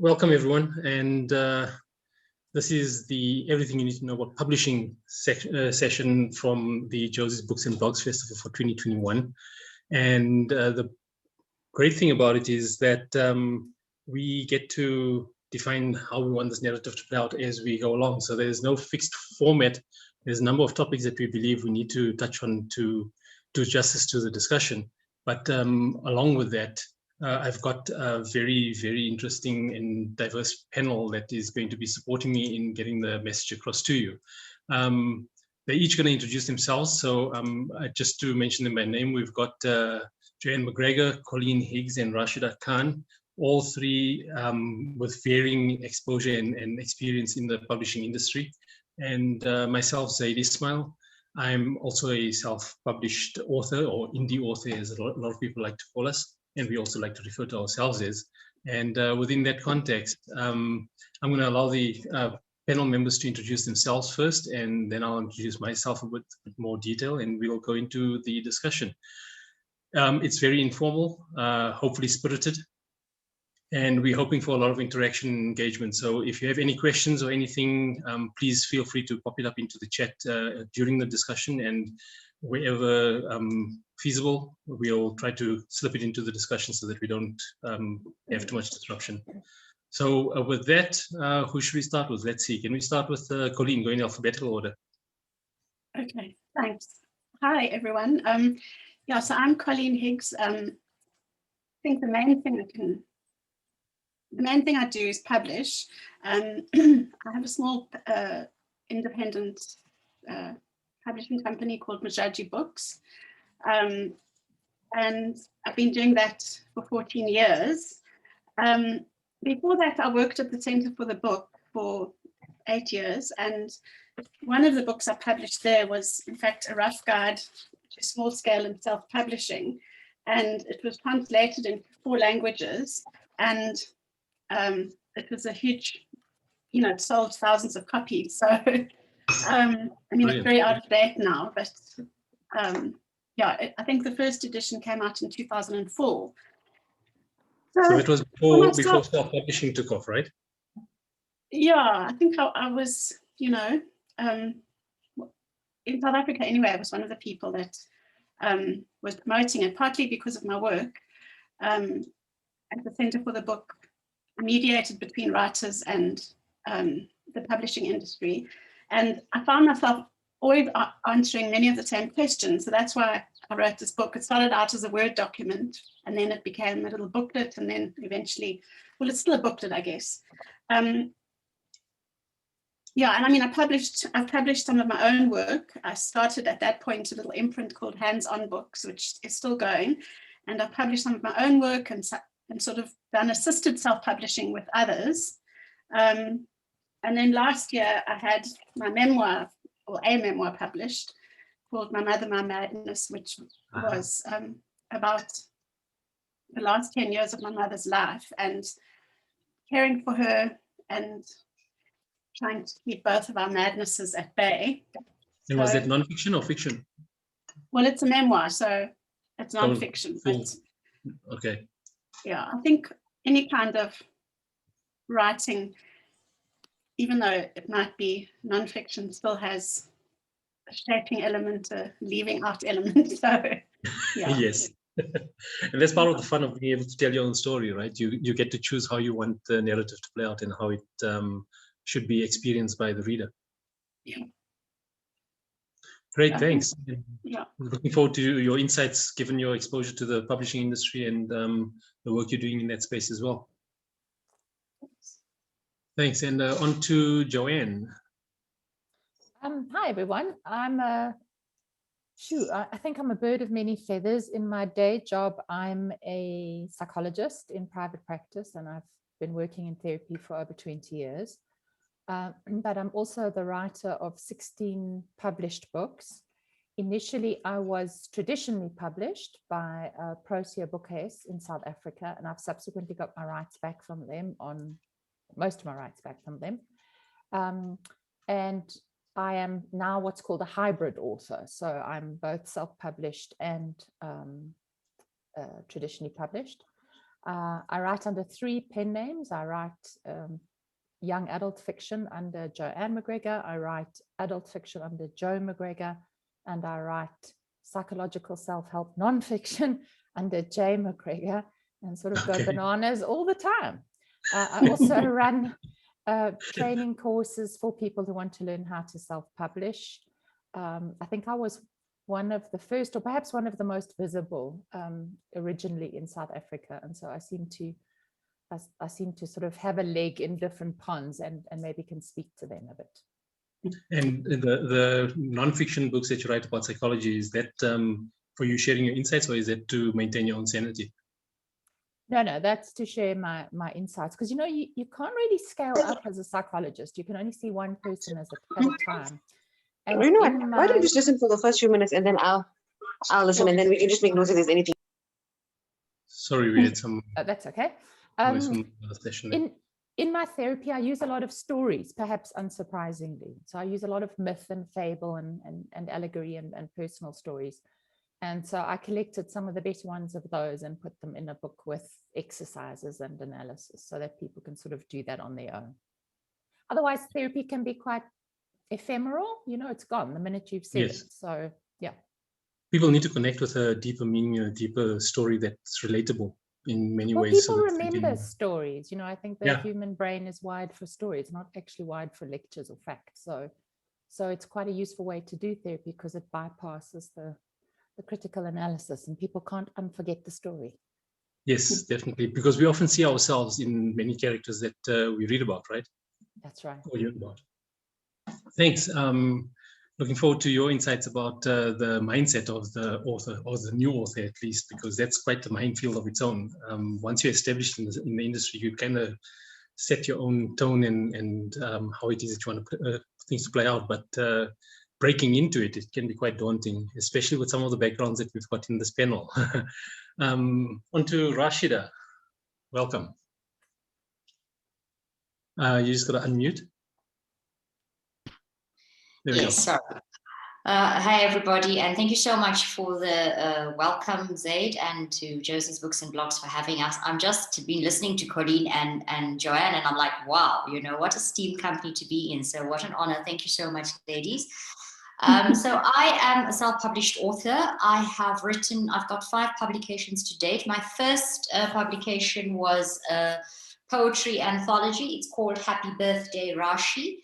Welcome everyone, and this is the Everything You Need to Know About Publishing session from the Jozisbbf Books and Blogs Festival for 2021. And the great thing about it is that we get to define how we want this narrative to play out as we go along. So there's no fixed format. There's a number of topics that we believe we need to touch on to do justice to the discussion. But along with that, I've got a very, very interesting and diverse panel that is going to be supporting me in getting the message across to you. They're each going to introduce themselves. So just to mention them by name, we've got Joanne MacGregor, Colleen, Higgs, and Raashida Khan, all three with varying exposure and experience in the publishing industry. And myself, Zaid Ismail. I'm also a self-published author, or indie author, as a lot of people like to call us. And we also like to refer to ourselves as. And within that context, I'm going to allow the panel members to introduce themselves first, and then I'll introduce myself with a bit more detail, and we'll go into the discussion. It's very informal, hopefully spirited, and we're hoping for a lot of interaction and engagement. So if you have any questions or anything, please feel free to pop it up into the chat during the discussion, and wherever feasible, we'll try to slip it into the discussion so that we don't have too much disruption. So with that, who should we start with? Let's see. Can we start with Colleen, going in alphabetical order? Okay, thanks. Hi, everyone. Yeah, so I'm Colleen Higgs. I think the main thing I do is publish. I have a small independent publishing company called Majaji Books. And I've been doing that for 14 years. Before that, I worked at the Centre for the Book for 8 years. And one of the books I published there was, in fact, a rough guide to small scale and self-publishing. And it was translated in 4 languages. And it was a huge, it sold thousands of copies. So, I mean, it's very out of date now, but yeah, I think the first edition came out in 2004. So it was before self-publishing took off, right? Yeah, I think I was, in South Africa anyway, I was one of the people that was promoting it, partly because of my work at the Centre for the Book, mediated between writers and the publishing industry. And I found myself always answering many of the same questions. So that's why I wrote this book. It started out as a Word document, and then it became a little booklet, and then eventually, well, it's still a booklet, I guess. Yeah, and I mean, I've published some of my own work. I started at that point a little imprint called Hands On Books, which is still going. And I've published some of my own work and sort of done assisted self-publishing with others. And then last year I had my memoir, or a memoir, published called My Mother, My Madness, which was about the last 10 years of my mother's life and caring for her and trying to keep both of our madnesses at bay. And was it non-fiction or fiction? Well, it's a memoir, so it's non-fiction. Okay. Yeah, I think any kind of writing, even though it might be non-fiction, still has a shaping element, a leaving out element. So, yeah. Yes. And that's part of the fun of being able to tell your own story, right? You get to choose how you want the narrative to play out and how it should be experienced by the reader. Yeah. Great, thanks. Yeah. Looking forward to your insights, given your exposure to the publishing industry and the work you're doing in that space as well. Thanks. And on to Joanne. Hi, everyone. I think I'm a bird of many feathers. In my day job, I'm a psychologist in private practice, and I've been working in therapy for over 20 years. But I'm also the writer of 16 published books. Initially, I was traditionally published by Protea Bookcase in South Africa, and I've subsequently got my rights back from them, most of my rights back from them. And I am now what's called a hybrid author. So I'm both self-published and traditionally published. I write under 3 pen names. I write young adult fiction under Joanne MacGregor. I write adult fiction under Jo MacGregor, and I write psychological self-help nonfiction under J MacGregor, and sort of go bananas all the time. I also run training courses for people who want to learn how to self-publish. I think I was one of the first, or perhaps one of the most visible originally in South Africa. And so I seem to sort of have a leg in different ponds and maybe can speak to them a bit. And the non-fiction books that you write about psychology, is that for you sharing your insights, or is that to maintain your own sanity? No, that's to share my insights, because you can't really scale up as a psychologist. You can only see one person at a time. And you know what? Why don't you just listen for the first few minutes, and then I'll listen, and then we can just make notes if there's anything. Sorry, we had some. That's okay. In my therapy, I use a lot of stories, perhaps unsurprisingly. So I use a lot of myth and fable and allegory and personal stories. And so I collected some of the better ones of those and put them in a book with exercises and analysis so that people can sort of do that on their own. Otherwise, therapy can be quite ephemeral. It's gone the minute you've said it. So, yeah. People need to connect with a deeper meaning, a deeper story that's relatable in many ways. People remember stories. I think the human brain is wired for stories, not actually wired for lectures or facts. So it's quite a useful way to do therapy because it bypasses the critical analysis, and people can't unforget the story. Yes, definitely, because we often see ourselves in many characters that we read about, right? That's right. Or hear about. Thanks. Looking forward to your insights about the mindset of the author, or the new author at least, because that's quite a minefield of its own. Once you're established in the industry, you kind of set your own tone and how it is that you want things to play out. But breaking into it can be quite daunting, especially with some of the backgrounds that we've got in this panel. On to Raashida. Welcome. You just got to unmute. Yes, sorry. Hi, everybody, and thank you so much for the welcome, Zaid, and to Josie's Books and Blogs for having us. I'm just been listening to Colleen and Joanne, and I'm like, wow, what a STEAM company to be in. So what an honor. Thank you so much, ladies. So I am a self-published author. I've got 5 publications to date. My first publication was a poetry anthology. It's called Happy Birthday, Raashi.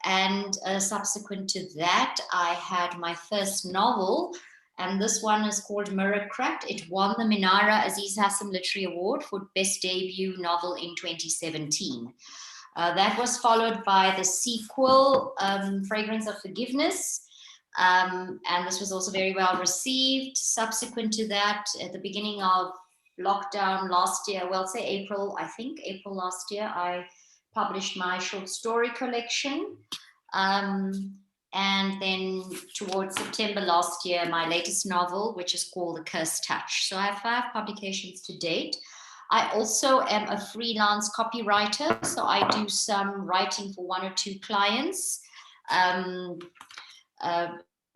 And subsequent to that, I had my first novel, and this one is called Mirror Cracked. It won the Minara Aziz Hassan Literary Award for Best Debut Novel in 2017. That was followed by the sequel, Fragrance of Forgiveness, and this was also very well received. Subsequent to that, at the beginning of lockdown last year, well, say April last year, I published my short story collection. And then towards September last year, my latest novel, which is called The Cursed Touch. So I have 5 publications to date. I also am a freelance copywriter. So I do some writing for 1 or 2 clients.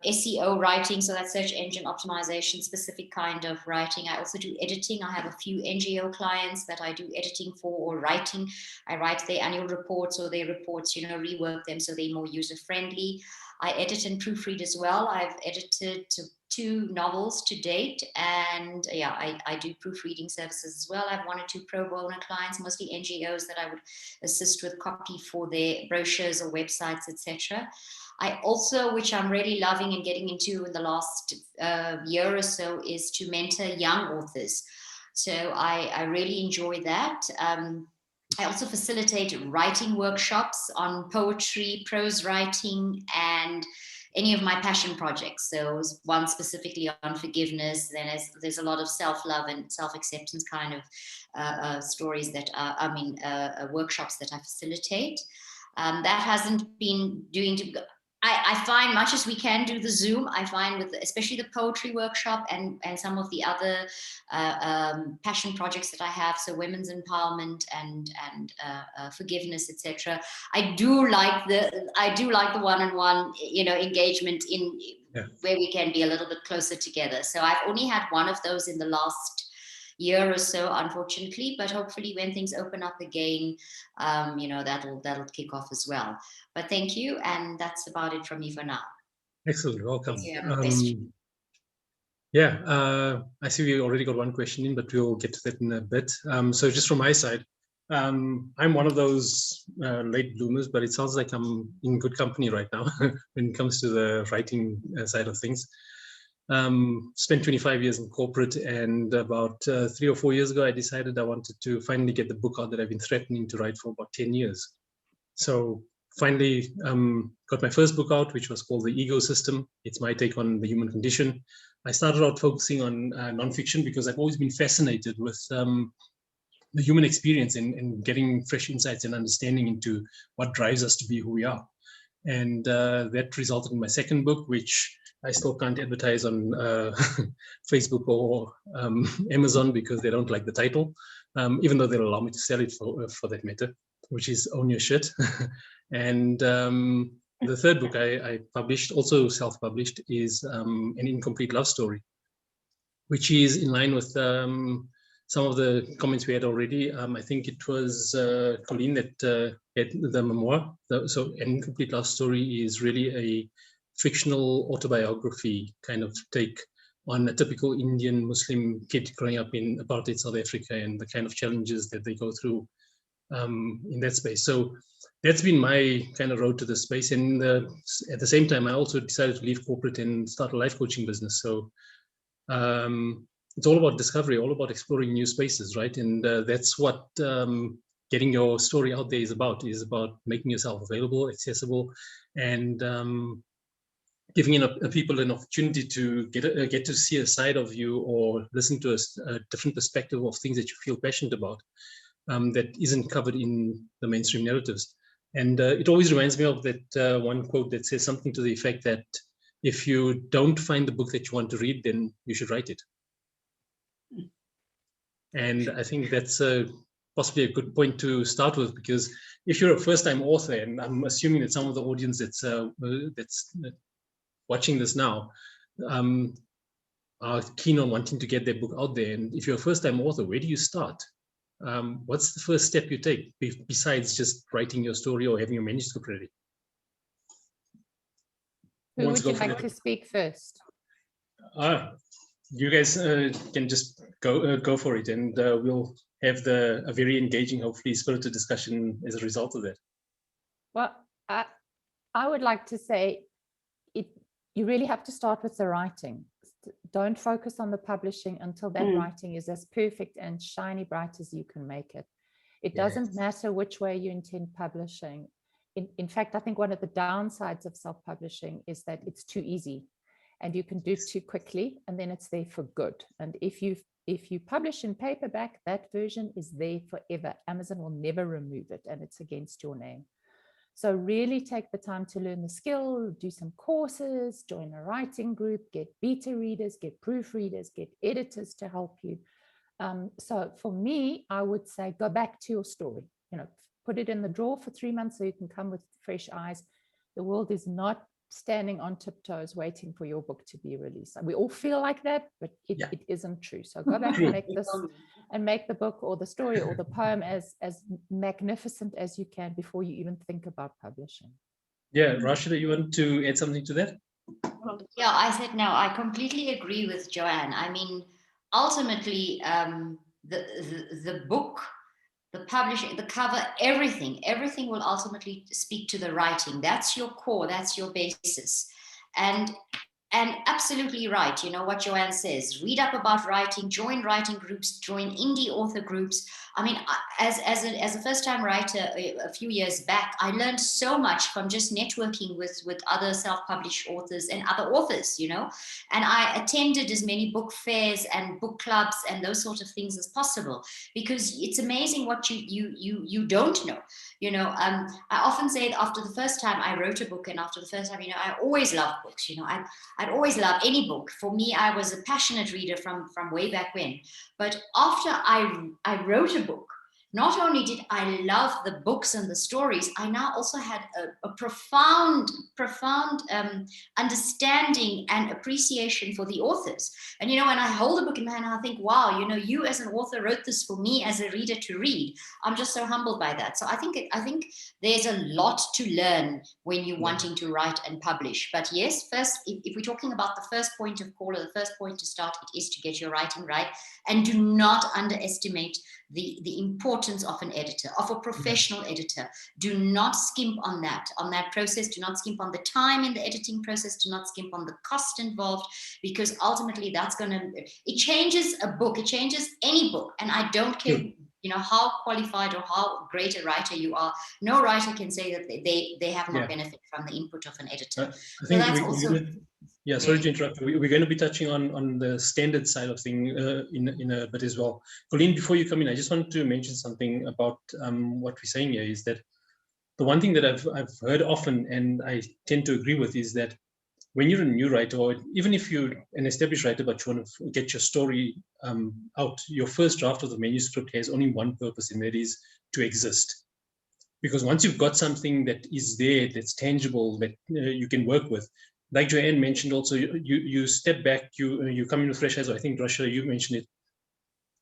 SEO writing, so that's search engine optimization, specific kind of writing. I also do editing. I have a few NGO clients that I do editing for, or writing. I write their annual reports or their reports, rework them so they're more user-friendly. I edit and proofread as well. I've edited 2 novels to date, and I do proofreading services as well. I have 1 or 2 pro bono clients, mostly NGOs that I would assist with copy for their brochures or websites, etc. I also, which I'm really loving and getting into in the last year or so, is to mentor young authors. So I really enjoy that. I also facilitate writing workshops on poetry, prose writing, and any of my passion projects. So one specifically on forgiveness. Then there's a lot of self-love and self-acceptance kind of stories that workshops that I facilitate. That hasn't been I find, much as we can do the Zoom, I find with especially the poetry workshop and some of the other passion projects that I have, so women's empowerment and forgiveness, etc. I do like the one-on-one engagement where we can be a little bit closer together. So I've only had 1 of those in the last year or so, unfortunately, but hopefully when things open up again, that'll kick off as well. But thank you, and that's about it from me for now. Excellent, welcome. You have a question. I see we already got one question in, but we'll get to that in a bit. So just from my side, I'm one of those late bloomers, but it sounds like I'm in good company right now when it comes to the writing side of things. Spent 25 years in corporate, and about 3 or 4 years ago, I decided I wanted to finally get the book out that I've been threatening to write for about 10 years. So finally got my first book out, which was called The Ego System. It's my take on the human condition. I started out focusing on nonfiction because I've always been fascinated with the human experience and getting fresh insights and understanding into what drives us to be who we are. And that resulted in my second book, which I still can't advertise on Facebook or Amazon because they don't like the title, even though they'll allow me to sell it for that matter, which is Own Your Shit. And the third book I published, also self-published, is An Incomplete Love Story, which is in line with some of the comments we had already. I think it was Colleen that had the memoir. So An Incomplete Love Story is really a fictional autobiography kind of take on a typical Indian Muslim kid growing up in apartheid South Africa and the kind of challenges that they go through in that space. So that's been my kind of road to the space. And at the same time, I also decided to leave corporate and start a life coaching business. So it's all about discovery, all about exploring new spaces, right? And that's what getting your story out there is about making yourself available, accessible, and giving people an opportunity to get to see a side of you or listen to a different perspective of things that you feel passionate about that isn't covered in the mainstream narratives. And it always reminds me of that one quote that says something to the effect that if you don't find the book that you want to read, then you should write it. And I think that's possibly a good point to start with, because if you're a first-time author, and I'm assuming that some of the audience that's watching this now are keen on wanting to get their book out there. And if you're a first-time author, where do you start? What's the first step you take besides just writing your story or having your manuscript ready? Who would you like to speak first? You guys can just go for it, and we'll have a very engaging, hopefully spirited discussion as a result of that. Well, I would like to say you really have to start with the writing. Don't focus on the publishing until that writing is as perfect and shiny bright as you can make it. It doesn't matter which way you intend publishing. In fact, I think one of the downsides of self-publishing is that it's too easy and you can do it too quickly, and then it's there for good. And if you publish in paperback, that version is there forever. Amazon will never remove it, and it's against your name. So really take the time to learn the skill, do some courses, join a writing group, get beta readers, get proofreaders, get editors to help you. So for me, I would say go back to your story. Put it in the drawer for 3 months so you can come with fresh eyes. The world is not standing on tiptoes waiting for your book to be released. We all feel like that, but it isn't true. So go back and make the book or the story or the poem as magnificent as you can before you even think about publishing. Yeah, Raashida, you want to add something to that? Yeah, I said no. I completely agree with Joanne. I mean, ultimately, the book, the publishing, the cover, everything will ultimately speak to the writing. That's your core, that's your basis. And absolutely right, what Joanne says, read up about writing, join writing groups, join indie author groups. I mean, as a first-time writer a few years back, I learned so much from just networking with other self-published authors and other authors, and I attended as many book fairs and book clubs and those sort of things as possible, because it's amazing what you don't know. I often say that after the first time I wrote a book, and after the first time, I always loved books. I'd always loved any book. For me, I was a passionate reader from way back when. But after I wrote a book, not only did I love the books and the stories, I now also had a profound understanding and appreciation for the authors. And, when I hold a book in my hand, I think, wow, you as an author wrote this for me as a reader to read. I'm just so humbled by that. So I think there's a lot to learn when you're wanting to write and publish. But yes, first, if we're talking about the first point of call, or the first point to start, it is to get your writing right. And do not underestimate the importance of an editor, of a professional editor. Do not skimp on that process. Do not skimp on the time in the editing process. Do not skimp on the cost involved, because ultimately it changes a book. It changes any book. And I don't care, how qualified or how great a writer you are. No writer can say that they have not benefited from the input of an editor. I think sorry to interrupt. We're going to be touching on the standard side of things in a bit as well. Colleen, before you come in, I just wanted to mention something about what we're saying here, is that the one thing that I've heard often, and I tend to agree with, is that when you're a new writer, or even if you're an established writer, but you want to get your story out, your first draft of the manuscript has only one purpose, and that is to exist. Because once you've got something that is there, that's tangible, that you can work with, like Joanne mentioned also, you step back, you come in with fresh eyes. I think, Raashida, you mentioned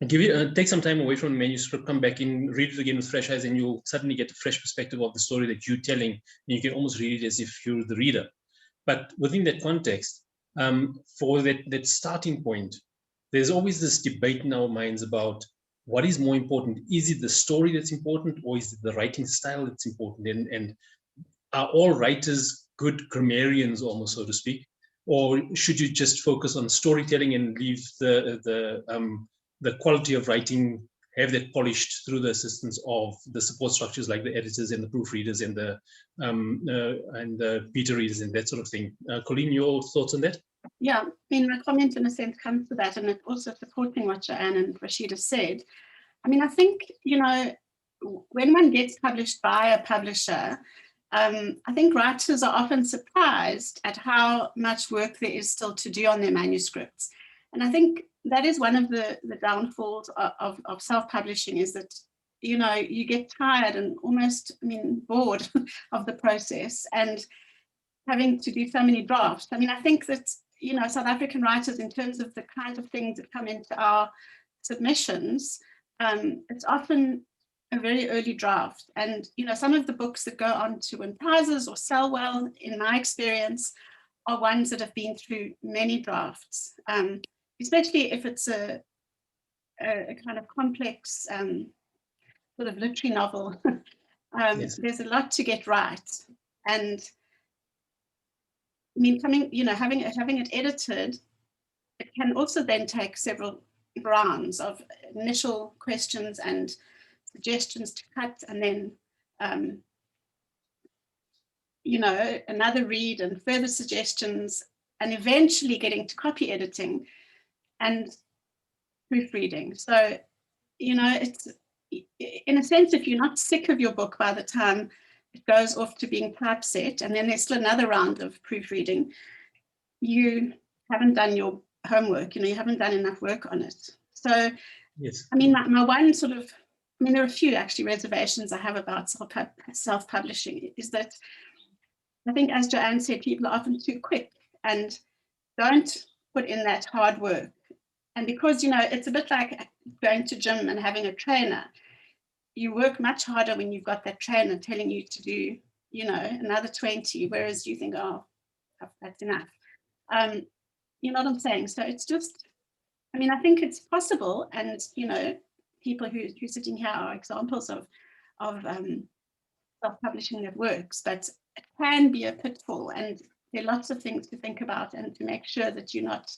it. Take some time away from the manuscript, come back in, read it again with fresh eyes, and you'll suddenly get a fresh perspective of the story that you're telling. And you can almost read it as if you're the reader. But within that context, for that starting point, there's always this debate in our minds about what is more important. Is it the story that's important, or is it the writing style that's important? And are all writers good grammarians, almost, so to speak? Or should you just focus on storytelling and leave the quality of writing, have that polished through the assistance of the support structures like the editors and the proofreaders and the beta readers and that sort of thing? Colleen, your thoughts on that? Yeah, I mean, my comment in a sense comes to that, and it's also supporting what Joanne and Raashida said. I mean, I think, when one gets published by a publisher, I think writers are often surprised at how much work there is still to do on their manuscripts. And I think that is one of the downfalls of self-publishing, is that, you get tired and almost, bored of the process and having to do so many drafts. I mean, I think that, South African writers, in terms of the kind of things that come into our submissions, it's often a very early draft. And, some of the books that go on to win prizes or sell well, in my experience, are ones that have been through many drafts, especially if it's a kind of complex sort of literary novel. Yes. There's a lot to get right. And I mean, having it edited, it can also then take several rounds of initial questions and suggestions to cut, and then another read and further suggestions, and eventually getting to copy editing and proofreading. So, it's, in a sense, if you're not sick of your book by the time it goes off to being typeset, and then there's still another round of proofreading, you haven't done your homework, you haven't done enough work on it. So, yes. I mean, my one sort of, there are a few actually reservations I have about self-publishing, is that I think, as Joanne said, people are often too quick and don't put in that hard work. And because, it's a bit like going to gym and having a trainer. You work much harder when you've got that trainer telling you to do, another 20, whereas you think, oh, that's enough. You know what I'm saying? So it's just, I think it's possible. And, people who are sitting here are examples of self-publishing that works, but it can be a pitfall. And there are lots of things to think about and to make sure that you're not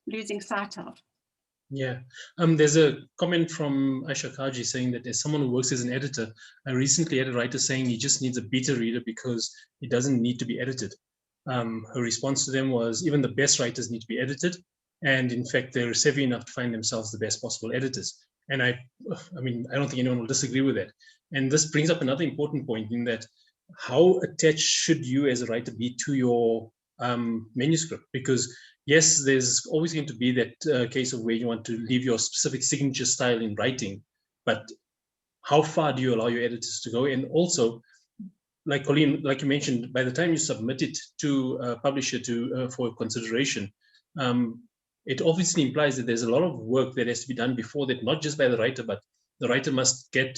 losing sight of. Yeah, there's a comment from Aisha Kaji saying that as someone who works as an editor, I recently had a writer saying he just needs a beta reader because it doesn't need to be edited. Her response to them was, even the best writers need to be edited. And in fact, they're savvy enough to find themselves the best possible editors. And I don't think anyone will disagree with that. And this brings up another important point, in that how attached should you as a writer be to your manuscript? Because yes, there's always going to be that case of where you want to leave your specific signature style in writing, but how far do you allow your editors to go? And also, like Colleen, like you mentioned, by the time you submit it to a publisher for consideration, it obviously implies that there's a lot of work that has to be done before that, not just by the writer, but the writer must get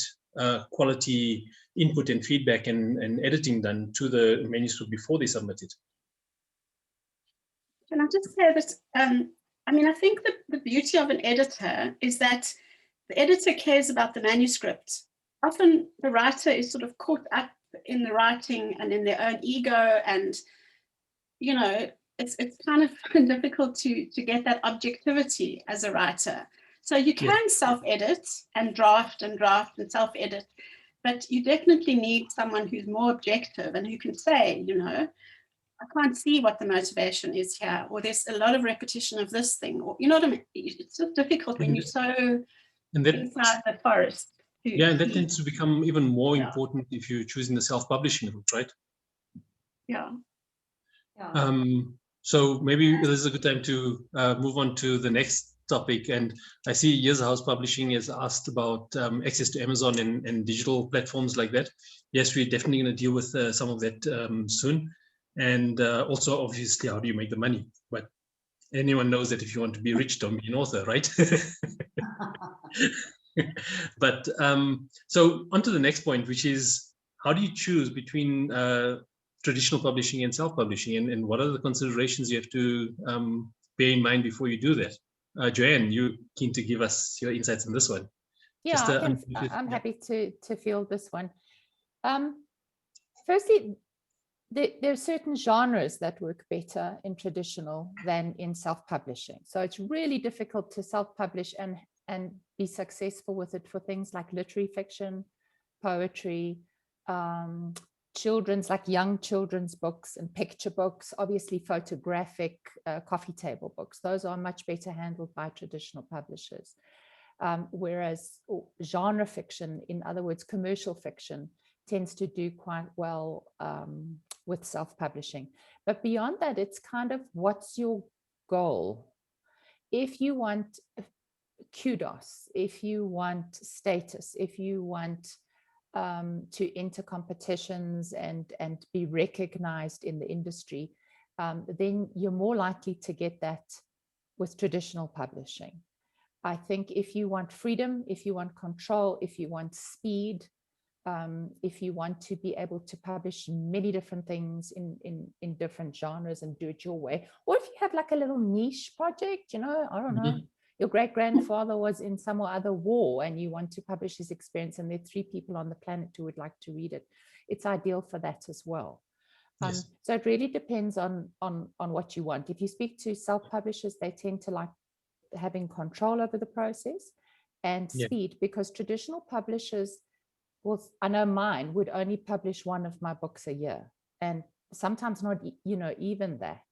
quality input and feedback and editing done to the manuscript before they submit it. Can I just say that, I mean, I think that the beauty of an editor is that the editor cares about the manuscript. Often the writer is sort of caught up in the writing and in their own ego, and, you know, it's kind of difficult to get that objectivity as a writer. So you can self-edit and draft and self-edit, but you definitely need someone who's more objective and who can say, you know, I can't see what the motivation is here, or there's a lot of repetition of this thing, or, you know what I mean? It's just difficult when you're so inside the forest. And that tends to become even more important if you're choosing the self-publishing route, right? Yeah. So maybe this is a good time to move on to the next topic. And I see Years House Publishing has asked about access to Amazon and digital platforms like that. Yes, we're definitely going to deal with some of that soon. And also, obviously, how do you make the money? But anyone knows that if you want to be rich, don't be an author, right? But so on to the next point, which is how do you choose between traditional publishing and self-publishing, and what are the considerations you have to bear in mind before you do that? Joanne, you're keen to give us your insights on this one. Yeah, I'm happy to field this one. Firstly, there are certain genres that work better in traditional than in self-publishing. So it's really difficult to self-publish and be successful with it for things like literary fiction, poetry, children's, like young children's books and picture books, obviously photographic coffee table books. Those are much better handled by traditional publishers. Whereas genre fiction, in other words, commercial fiction, tends to do quite well with self-publishing. But beyond that, it's kind of what's your goal? If you want kudos, if you want status, if you want to enter competitions and be recognized in the industry, then you're more likely to get that with traditional publishing. I think if you want freedom, if you want control, if you want speed, if you want to be able to publish many different things in different genres and do it your way, or if you have like a little niche project, you know, I don't know, your great-grandfather was in some or other war and you want to publish his experience and there are 3 people on the planet who would like to read it, it's ideal for that as well. So it really depends on what you want. If you speak to self-publishers, they tend to like having control over the process and speed, because traditional publishers, well, I know mine would only publish 1 of my books a year, and sometimes not, you know, even that.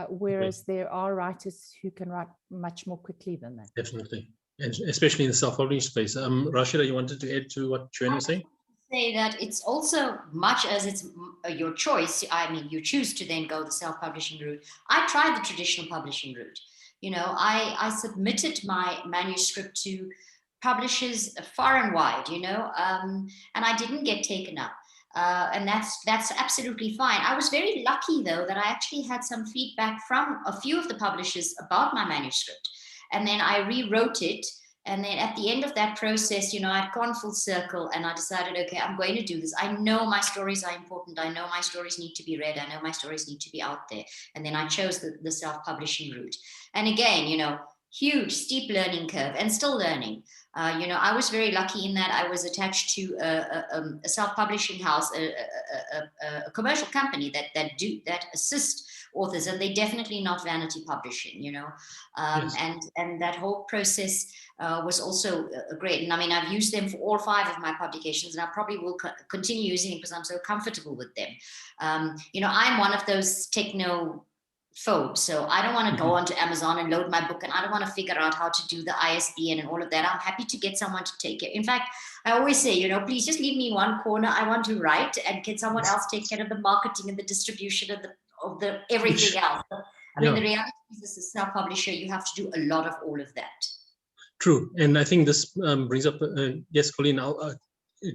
Whereas there are writers who can write much more quickly than that. Definitely, and especially in the self-publishing space. Raashida, you wanted to add to what Joanne was saying? Say that it's also, much as it's your choice, I mean, you choose to then go the self-publishing route. I tried the traditional publishing route. You know, I submitted my manuscript to publishers far and wide, you know, and I didn't get taken up. And that's absolutely fine. I was very lucky, though, that I actually had some feedback from a few of the publishers about my manuscript. And then I rewrote it. And then at the end of that process, you know, I'd gone full circle and I decided, okay, I'm going to do this. I know my stories are important. I know my stories need to be read. I know my stories need to be out there. And then I chose the self-publishing route. And again, you know, huge, steep learning curve and still learning. You know, I was very lucky in that I was attached to a self-publishing house, a commercial company that assist authors, and they're definitely not vanity publishing, you know. And that whole process was also great. And I mean, I've used them for all 5 of my publications, and I probably will continue using it because I'm so comfortable with them. You know, I'm one of those techno phobes, so I don't want to go onto Amazon and load my book, and I don't want to figure out how to do the ISBN and all of that. I'm happy to get someone to take it. In fact, I always say, you know, please just leave me in one corner. I want to write, and can someone else take care of the marketing and the distribution of the everything else. I mean, Yeah. the reality is, as a self-publisher, you have to do a lot of all of that. True, and I think this brings up, yes, Colleen, I'll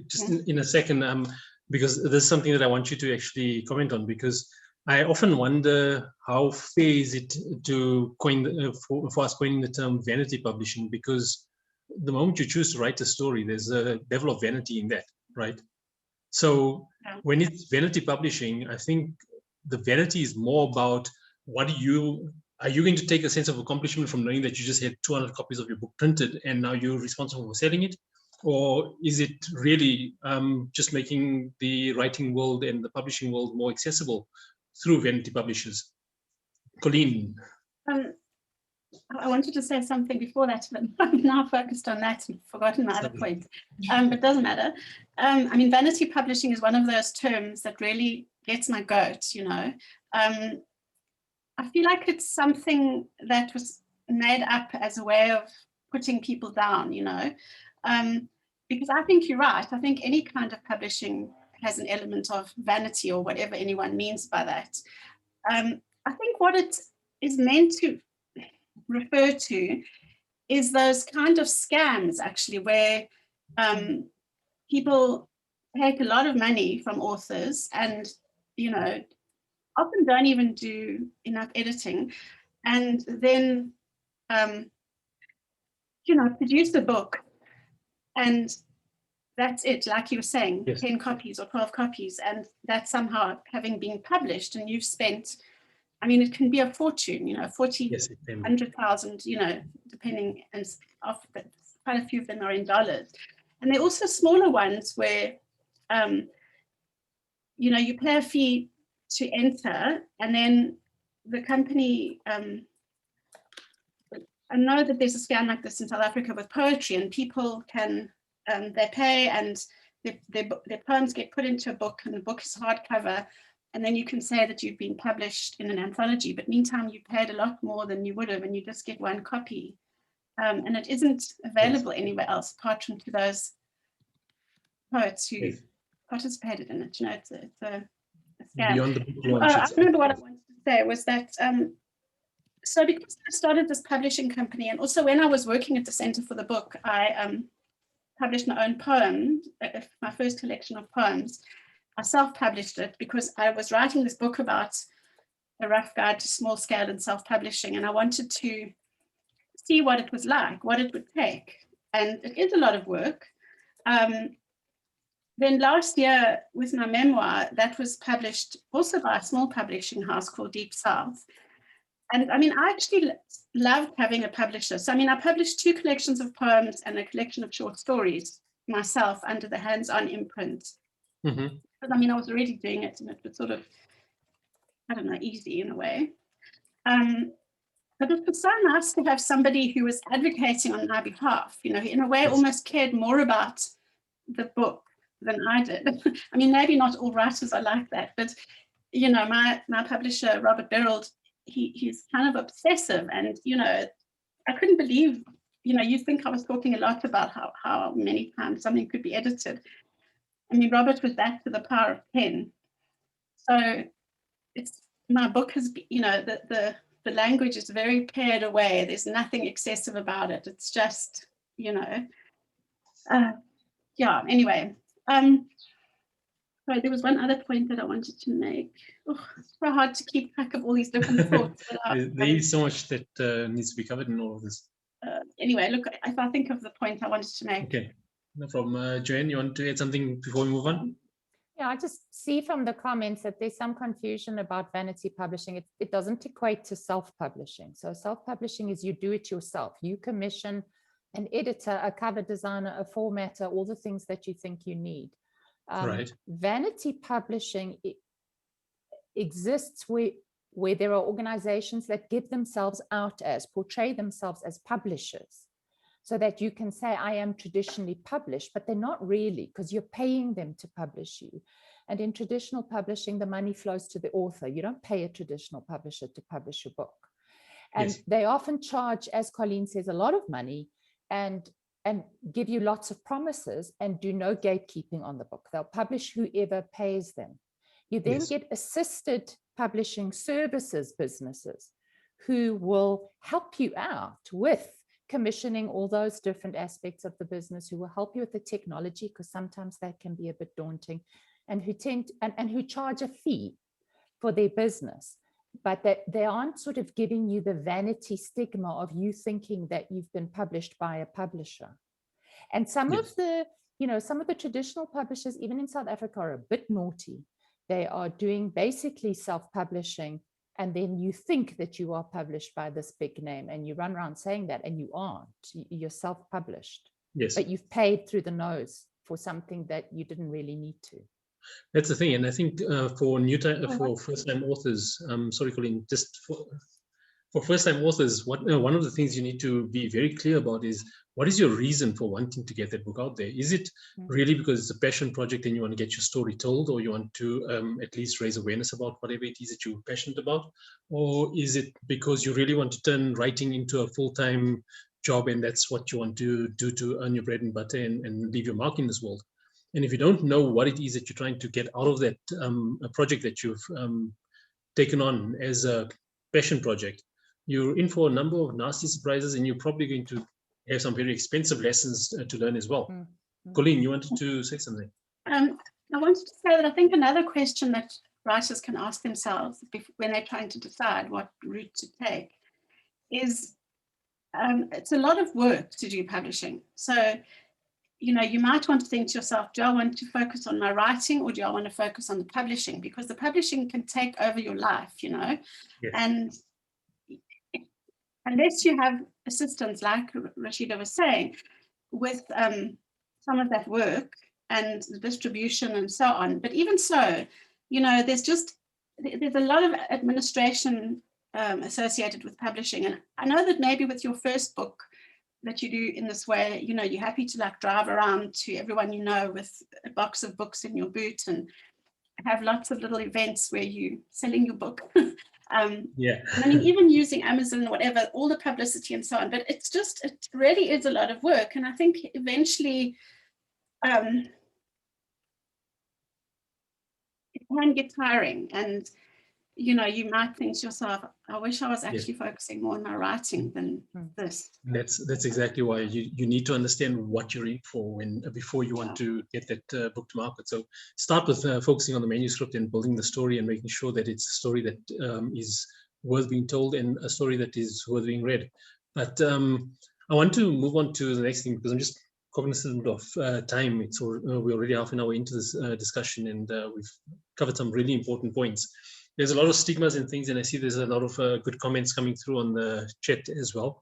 just in a second, because there's something that I want you to actually comment on, because I often wonder how fair is it to coin, for us coining the term vanity publishing, because the moment you choose to write a story, there's a level of vanity in that, right? So when it's vanity publishing, I think the vanity is more about what are you going to take a sense of accomplishment from knowing that you just had 200 copies of your book printed and now you're responsible for selling it? Or is it really just making the writing world and the publishing world more accessible through vanity publishers? Colleen. I wanted to say something before that, but I'm now focused on that and forgotten my other point. But it doesn't matter. I mean, vanity publishing is one of those terms that really gets my goat, you know. I feel like it's something that was made up as a way of putting people down, you know, because I think you're right. I think any kind of publishing has an element of vanity, or whatever anyone means by that. I think what it is meant to refer to is those kind of scams, actually, where people take a lot of money from authors and, you know, often don't even do enough editing, and then, you know, produce a book, and that's it, like you were saying, yes. 10 copies or 12 copies, and that's somehow having been published, and you've spent, I mean, it can be a fortune, you know, 40, Yes, 100,000, you know, depending, and quite a few of them are in dollars. And there are also smaller ones where, you know, you pay a fee to enter, and then the company, I know that there's a scam like this in South Africa with poetry, and people can, they pay, and their poems get put into a book, and the book is hardcover, and then you can say that you've been published in an anthology, but meantime you paid a lot more than you would have, and you just get one copy, and it isn't available anywhere else apart from to those poets who participated in it. You know, it's a scam. Beyond the book launch. I remember what I wanted to say was that, so because I started this publishing company, and also when I was working at the Center for the Book, I published my own poem, my first collection of poems. I self-published it because I was writing this book about a rough guide to small scale and self-publishing, and I wanted to see what it was like, what it would take. And it is a lot of work. Then last year with my memoir, that was published also by a small publishing house called Deep South. And I mean, I actually loved having a publisher. So I mean, I published 2 collections of poems and a collection of short stories myself under the hands-on imprint. Because I mean, I was already doing it, and it was sort of, I don't know, easy in a way. But it was so nice to have somebody who was advocating on my behalf, you know, in a way almost cared more about the book than I did. I mean, maybe not all writers are like that, but, you know, my publisher, Robert Berrold, he's kind of obsessive, and, you know, I couldn't believe, you know, you think I was talking a lot about how many times something could be edited. I mean, Robert was that to the power of 10. So it's, my book has, you know, the language is very pared away. There's nothing excessive about it. It's just, you know, yeah, anyway. Sorry, there was one other point that I wanted to make. Oh, it's so hard to keep track of all these different thoughts. There is so much that needs to be covered in all of this. Anyway, look, if I think of the point I wanted to make. Okay, no problem. Joanne, you want to add something before we move on? Yeah, I just see from the comments that there's some confusion about vanity publishing. It doesn't equate to self-publishing. So self-publishing is you do it yourself. You commission an editor, a cover designer, a formatter, all the things that you think you need. Right. Vanity publishing exists where there are organizations that give themselves out as, portray themselves as publishers, so that you can say, I am traditionally published, but they're not really, because you're paying them to publish you. And in traditional publishing, the money flows to the author. You don't pay a traditional publisher to publish your book. And they often charge, as Colleen says, a lot of money and give you lots of promises and do no gatekeeping on the book. They'll publish whoever pays them. You then get assisted publishing services businesses who will help you out with commissioning all those different aspects of the business, who will help you with the technology, because sometimes that can be a bit daunting, and who charge a fee for their business, but that they aren't sort of giving you the vanity stigma of you thinking that you've been published by a publisher. And some of the, some of the traditional publishers, even in South Africa, are a bit naughty. They are doing basically self-publishing, and then you think that you are published by this big name, and you run around saying that, and you aren't. You're self-published. Yes. But you've paid through the nose for something that you didn't really need to. That's the thing, and I think for first-time authors, sorry, Colleen, just for first-time authors, one of the things you need to be very clear about is, what is your reason for wanting to get that book out there? Is it really because it's a passion project and you want to get your story told, or you want to at least raise awareness about whatever it is that you're passionate about? Or is it because you really want to turn writing into a full-time job, and that's what you want to do to earn your bread and butter and leave your mark in this world? And if you don't know what it is that you're trying to get out of that a project that you've taken on as a passion project, you're in for a number of nasty surprises, and you're probably going to have some very expensive lessons to learn as well. Colleen, you wanted to say something? I wanted to say that I think another question that writers can ask themselves when they're trying to decide what route to take is, it's a lot of work to do publishing. So, you might want to think to yourself, do I want to focus on my writing, or do I want to focus on the publishing? Because the publishing can take over your life, Yes. And unless you have assistance, like Raashida was saying, with some of that work and the distribution and so on. But even so, there's a lot of administration associated with publishing. And I know that maybe with your first book that you do in this way, you're happy to drive around to everyone with a box of books in your boot and have lots of little events where you're selling your book. Even using Amazon or whatever, all the publicity and so on. But it really is a lot of work. And I think eventually it can get tiring. And, you might think to yourself, I wish I was actually focusing more on my writing than this. That's exactly why you need to understand what you're in for before you want to get that book to market. So start with focusing on the manuscript and building the story and making sure that it's a story that is worth being told and a story that is worth being read. But I want to move on to the next thing, because I'm just cognizant of time. We're already half an hour into this discussion, and we've covered some really important points. There's a lot of stigmas and things, and I see there's a lot of good comments coming through on the chat as well.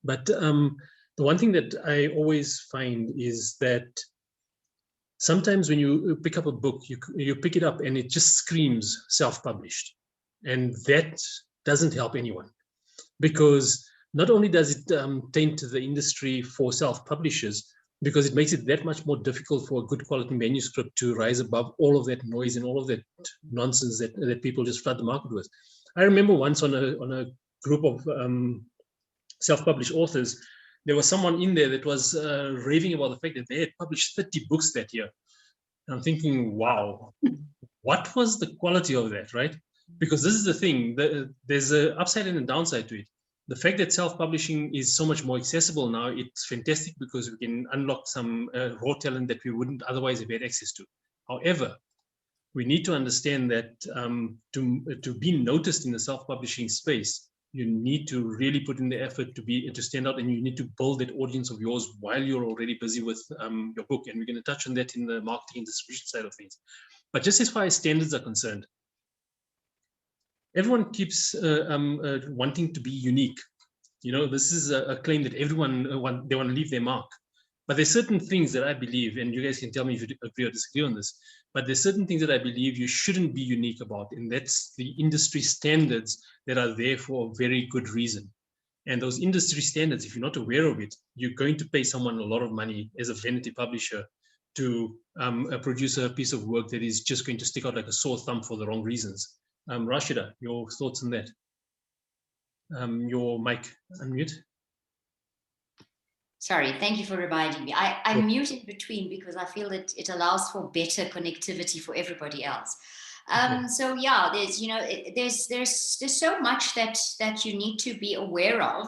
But the one thing that I always find is that sometimes when you pick up a book, you pick it up and it just screams self-published. And that doesn't help anyone, because not only does it taint the industry for self-publishers, because it makes it that much more difficult for a good quality manuscript to rise above all of that noise and all of that nonsense that people just flood the market with. I remember once on a group of self-published authors, there was someone in there that was raving about the fact that they had published 30 books that year. And I'm thinking, wow, what was the quality of that, right? Because this is the thing, there's an upside and a downside to it. The fact that self-publishing is so much more accessible now, it's fantastic, because we can unlock some raw talent that we wouldn't otherwise have had access to. However, we need to understand that to be noticed in the self-publishing space, you need to really put in the effort to stand out, and you need to build that audience of yours while you're already busy with your book. And we're going to touch on that in the marketing and distribution side of things. But just as far as standards are concerned, everyone keeps wanting to be unique. This is a claim that everyone they want to leave their mark. But there's certain things that I believe, and you guys can tell me if you agree or disagree on this, but there's certain things that I believe you shouldn't be unique about, and that's the industry standards that are there for a very good reason. And those industry standards, if you're not aware of it, you're going to pay someone a lot of money as a vanity publisher to produce a piece of work that is just going to stick out like a sore thumb for the wrong reasons. Raashida, your thoughts on that? Your mic, unmute. Sorry, thank you for reminding me. I mute in between because I feel that it allows for better connectivity for everybody else. So yeah, there's, you know, there's so much that you need to be aware of.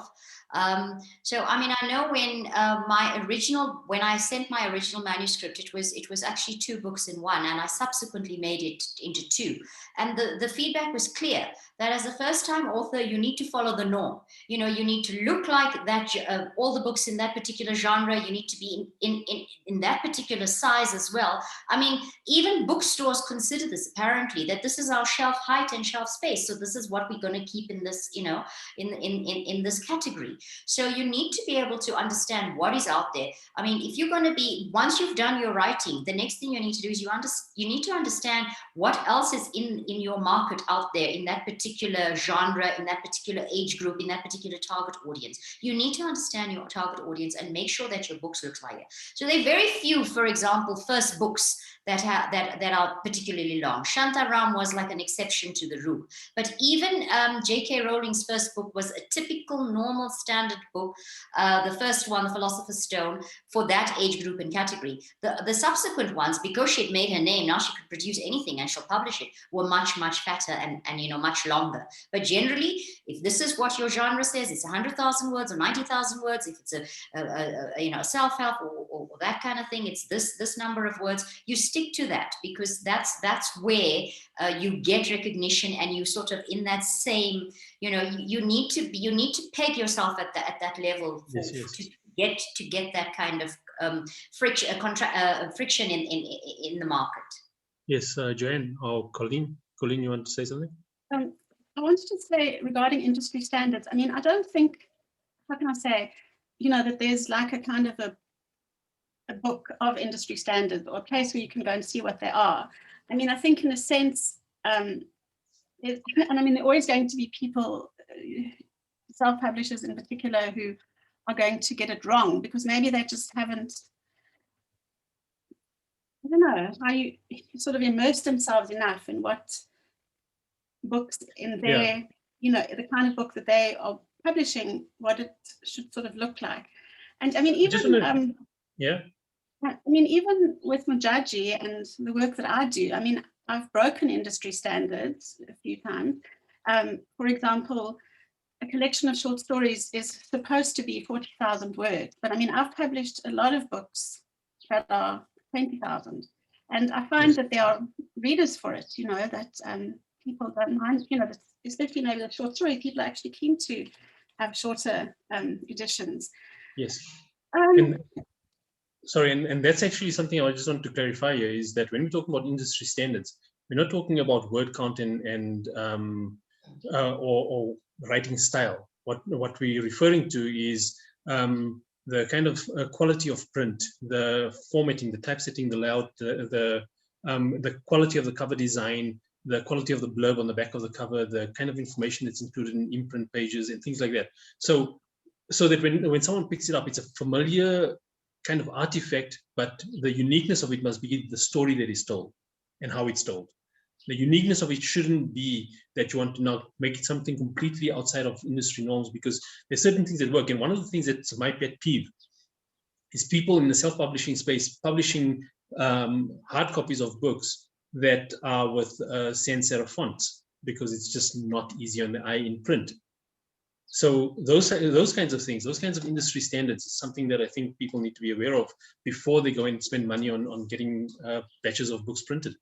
So I mean, I know when I sent my original manuscript, it was actually 2 books in one, and I subsequently made it into 2. And the feedback was clear that as a first-time author, you need to follow the norm. You know, you need to look like that. All the books in that particular genre, you need to be in that particular size as well. I mean, even bookstores consider this, apparently, that this is our shelf height and shelf space. So this is what we're going to keep in this, you know, in this category. So you need to be able to understand what is out there. I mean, if you're going to be, once you've done your writing, the next thing you need to do is you need to understand what else is in your market out there, in that particular genre, in that particular age group, in that particular target audience. You need to understand your target audience and make sure that your books look like it. So there are very few, for example, first books that are particularly long. Shantaram was like an exception to the rule. But even J.K. Rowling's first book was a typical, normal, standard book. The first one, The Philosopher's Stone, for that age group and category. The subsequent ones, because she'd made her name, now she could produce anything and she'll publish it, were much, much fatter and you know, much longer. But generally, if this is what your genre says, it's 100,000 words or 90,000 words. If it's a you know, self-help or that kind of thing, it's this number of words. You stick to that, because that's where you get recognition, and you sort of in that same, you know, you need to peg yourself at that level to get that kind of friction in the market. Yes, Joanne or Colleen, you want to say something? I wanted to say regarding industry standards. I mean, I don't think, how can I say, you know, that there's like a kind of a book of industry standards, or a place where you can go and see what they are. I mean, I think in a sense, and I mean, there are always going to be people, self-publishers in particular, who are going to get it wrong, because maybe they just haven't, I don't know, how you sort of immerse themselves enough in what books in their, you know, the kind of book that they are publishing, what it should sort of look like. And I mean, even I mean, even with Mujaji and the work that I do, I mean, I've broken industry standards a few times. For example, a collection of short stories is supposed to be 40,000 words, but I mean, I've published a lot of books that are 20,000, and I find that there are readers for it, you know, that people don't mind, you know, that especially maybe the short story, people are actually keen to have shorter editions. Yes. Sorry, and that's actually something I just want to clarify here, is that when we talk about industry standards, we're not talking about word count and or writing style. What we're referring to is the kind of quality of print, the formatting, the typesetting, the layout, the quality of the cover design, the quality of the blurb on the back of the cover, the kind of information that's included in imprint pages and things like that. So that when someone picks it up, it's a familiar kind of artifact, but the uniqueness of it must be the story that is told and how it's told. The uniqueness of it shouldn't be that you want to now make it something completely outside of industry norms, because there's certain things that work. And one of the things that's my pet peeve is people in the self-publishing space publishing hard copies of books that are with sans serif fonts, because it's just not easy on the eye in print. So those kinds of things, those kinds of industry standards is something that I think people need to be aware of before they go and spend money on getting batches of books printed.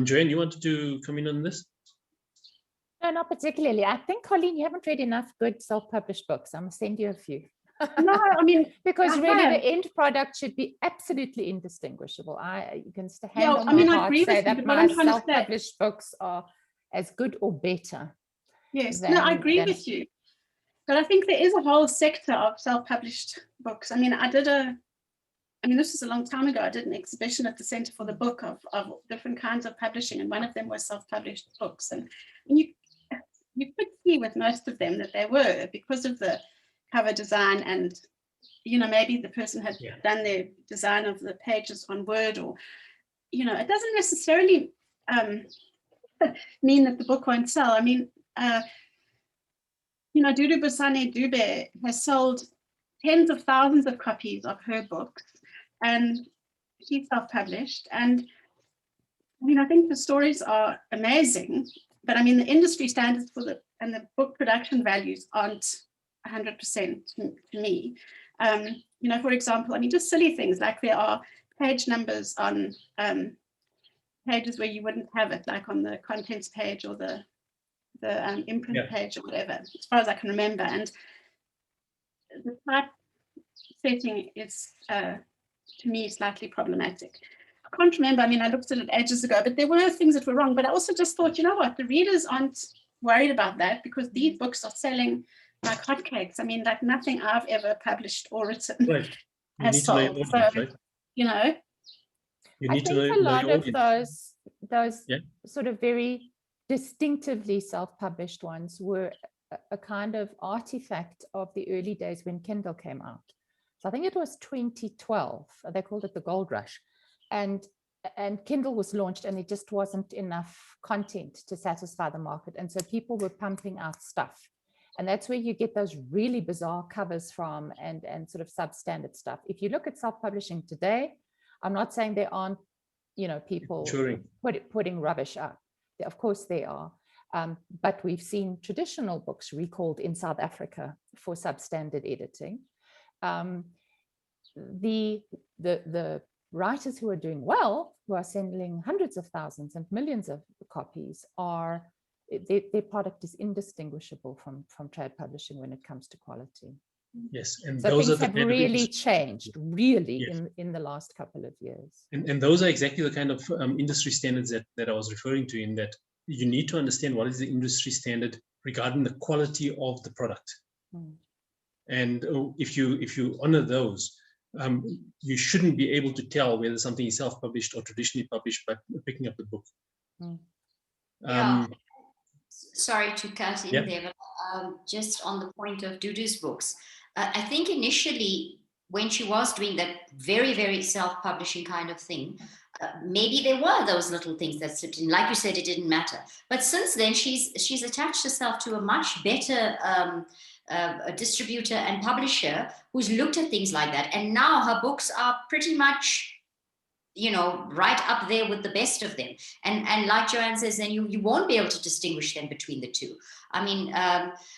Joanne, you wanted to come in on this? No, not particularly. I think, Colleen, you haven't read enough good self-published books. I'm going to send you a few. No, I mean, because really the end product should be absolutely indistinguishable. You can hand on my heart say that my self-published books are as good or better. Yes, no, I agree with you. But I think there is a whole sector of self-published books. I mean, this was a long time ago. I did an exhibition at the Center for the Book of different kinds of publishing, and one of them was self-published books. And you could see with most of them that they were, because of the cover design, and you know, maybe the person had done their design of the pages on Word, or you know, it doesn't necessarily mean that the book won't sell. I mean, you know, Dudu Busane Dube has sold tens of thousands of copies of her books, and she's self-published. And I mean, I think the stories are amazing, but I mean, the industry standards for and the book production values aren't 100% to me. You know, for example, I mean, just silly things like there are page numbers on pages where you wouldn't have it, like on the contents page or the imprint page or whatever, as far as I can remember. And the type setting is, to me, slightly problematic. I can't remember, I mean, I looked at it ages ago, but there were things that were wrong. But I also just thought, you know what, the readers aren't worried about that because these books are selling like hotcakes. I mean, like nothing I've ever published or written has sold. So, you know, I think a lot of those sort of very distinctively self-published ones were a kind of artifact of the early days when Kindle came out. So I think it was 2012. They called it the gold rush, and Kindle was launched, and there just wasn't enough content to satisfy the market, and so people were pumping out stuff, and that's where you get those really bizarre covers from, and sort of substandard stuff. If you look at self-publishing today, I'm not saying there aren't, you know, people putting rubbish up. Of course they are. But we've seen traditional books recalled in South Africa for substandard editing. The writers who are doing well, who are selling hundreds of thousands and millions of copies, their product is indistinguishable from trade publishing when it comes to quality. Yes, and so those things are have really changed, in the last couple of years. And those are exactly the kind of industry standards that I was referring to, in that you need to understand what is the industry standard regarding the quality of the product. And if you honor those, you shouldn't be able to tell whether something is self-published or traditionally published by picking up the book. Sorry to cut in there, but just on the point of Dudu's books, I think initially when she was doing that very, very self-publishing kind of thing, maybe there were those little things that slipped in. Like you said, it didn't matter. But since then, she's attached herself to a much better a distributor and publisher who's looked at things like that. And now her books are pretty much, you know, right up there with the best of them. And like Joanne says, then you won't be able to distinguish them between the two. I mean,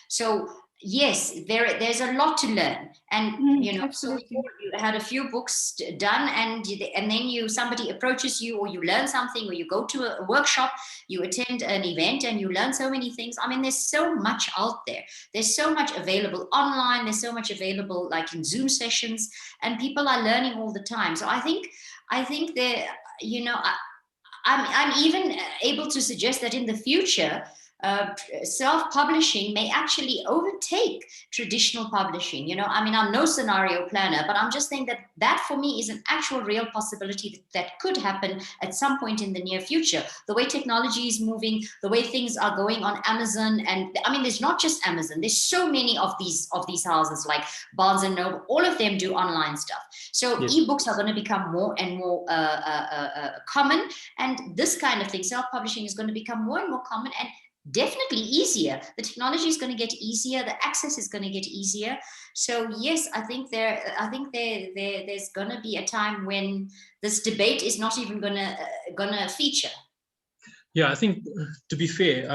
so yes, there's a lot to learn. And, you know, so you had a few books done, and then somebody approaches you, or you learn something, or you go to a workshop, you attend an event, and you learn so many things. I mean, there's so much out there. There's so much available online. There's so much available, like in Zoom sessions, and people are learning all the time. So I think that, you know, I'm even able to suggest that in the future, self-publishing may actually overtake traditional publishing. You know, I mean, I'm no scenario planner, but I'm just saying that for me is an actual real possibility that could happen at some point in the near future. The way technology is moving, the way things are going on Amazon, and I mean, there's not just Amazon. There's so many of these houses like Barnes and Noble. All of them do online stuff. So ebooks are going to become more and more common, and this kind of thing, self-publishing, is going to become more and more common, and definitely easier. The technology is going to get easier. The access is going to get easier. So yes, I think there's going to be a time when this debate is not even going to feature. Yeah, I think, to be fair,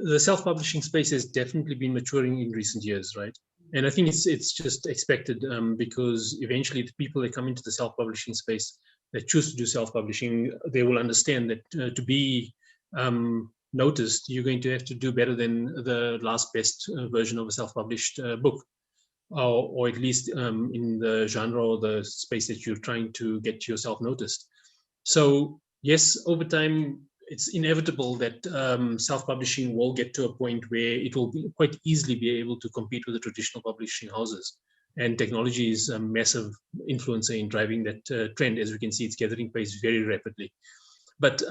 the self-publishing space has definitely been maturing in recent years, right? And I think it's just expected, because eventually the people that come into the self-publishing space, that choose to do self-publishing, they will understand that to be noticed, you're going to have to do better than the last best version of a self-published book, or at least in the genre or the space that you're trying to get yourself noticed. So yes, over time, it's inevitable that self-publishing will get to a point where it will quite easily be able to compete with the traditional publishing houses. And technology is a massive influencer in driving that trend. As we can see, it's gathering pace very rapidly. But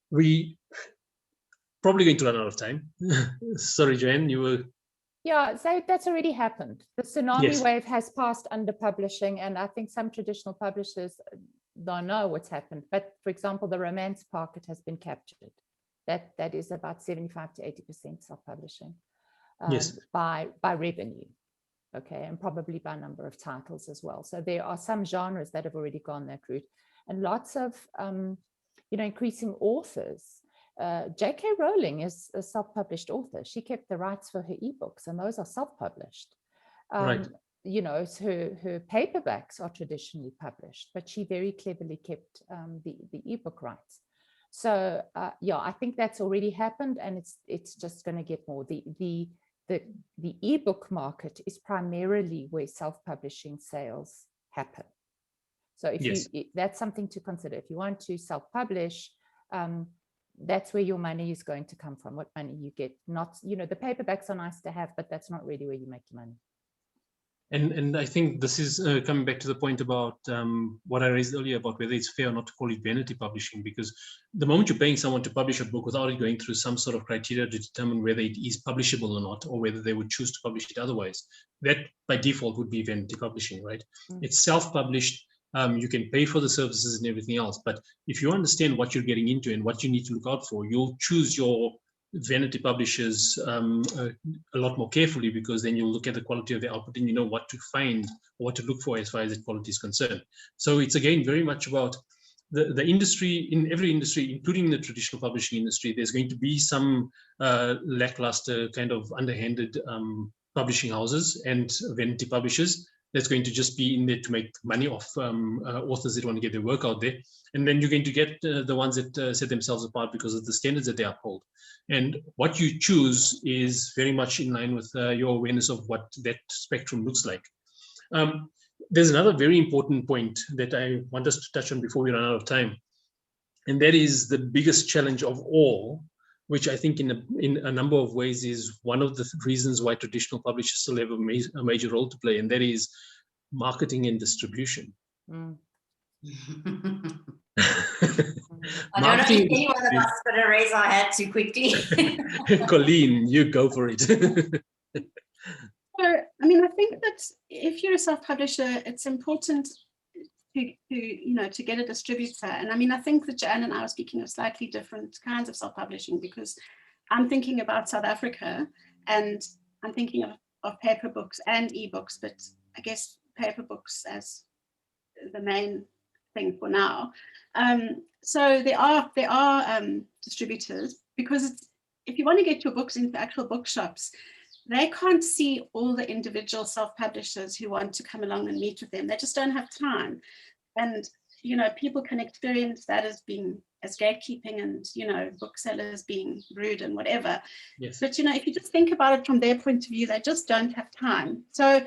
we probably going to run out of time. Sorry, Joanne, you were... Yeah, so that's already happened. The tsunami wave has passed under publishing, and I think some traditional publishers don't know what's happened. But for example, the romance market has been captured. That is about 75 to 80% self-publishing by revenue. Okay, and probably by number of titles as well. So there are some genres that have already gone that route, and lots of increasing authors. J.K. Rowling is a self-published author. She kept the rights for her ebooks, and those are self-published. Right. So her paperbacks are traditionally published, but she very cleverly kept the ebook rights. So I think that's already happened, and it's just going to get more. The ebook market is primarily where self-publishing sales happen. So that's something to consider. If you want to self-publish, that's where your money is going to come from, what money you get. Not, the paperbacks are nice to have, but that's not really where you make your money. And I think this is coming back to the point about what I raised earlier about whether it's fair or not to call it vanity publishing, because the moment you're paying someone to publish a book without it going through some sort of criteria to determine whether it is publishable or not, or whether they would choose to publish it otherwise, that by default would be vanity publishing, right? It's self-published. You can pay for the services and everything else. But if you understand what you're getting into and what you need to look out for, you'll choose your vanity publishers a lot more carefully, because then you'll look at the quality of the output and you know what to find or what to look for as far as the quality is concerned. So it's again very much about the industry. In every industry, including the traditional publishing industry, there's going to be some lackluster kind of underhanded publishing houses and vanity publishers that's going to just be in there to make money off authors that want to get their work out there. And then you're going to get the ones that set themselves apart because of the standards that they uphold. And what you choose is very much in line with your awareness of what that spectrum looks like. There's another very important point that I want us to touch on before we run out of time. And that is the biggest challenge of all, which I think in a number of ways is one of the reasons why traditional publishers still have a major role to play, and that is marketing and distribution. I don't know if any one of us is going to raise our hand too quickly. Colleen, you go for it. So, I mean, I think that if you're a self-publisher, it's important to get a distributor. And I mean, I think that Joanne and I are speaking of slightly different kinds of self-publishing, because I'm thinking about South Africa and I'm thinking of paper books and ebooks, but I guess paper books as the main thing for now. So there are distributors, because if you want to get your books into actual bookshops, they can't see all the individual self-publishers who want to come along and meet with them. They just don't have time. And, people can experience that as gatekeeping and, booksellers being rude and whatever. Yes. But, if you just think about it from their point of view, they just don't have time. So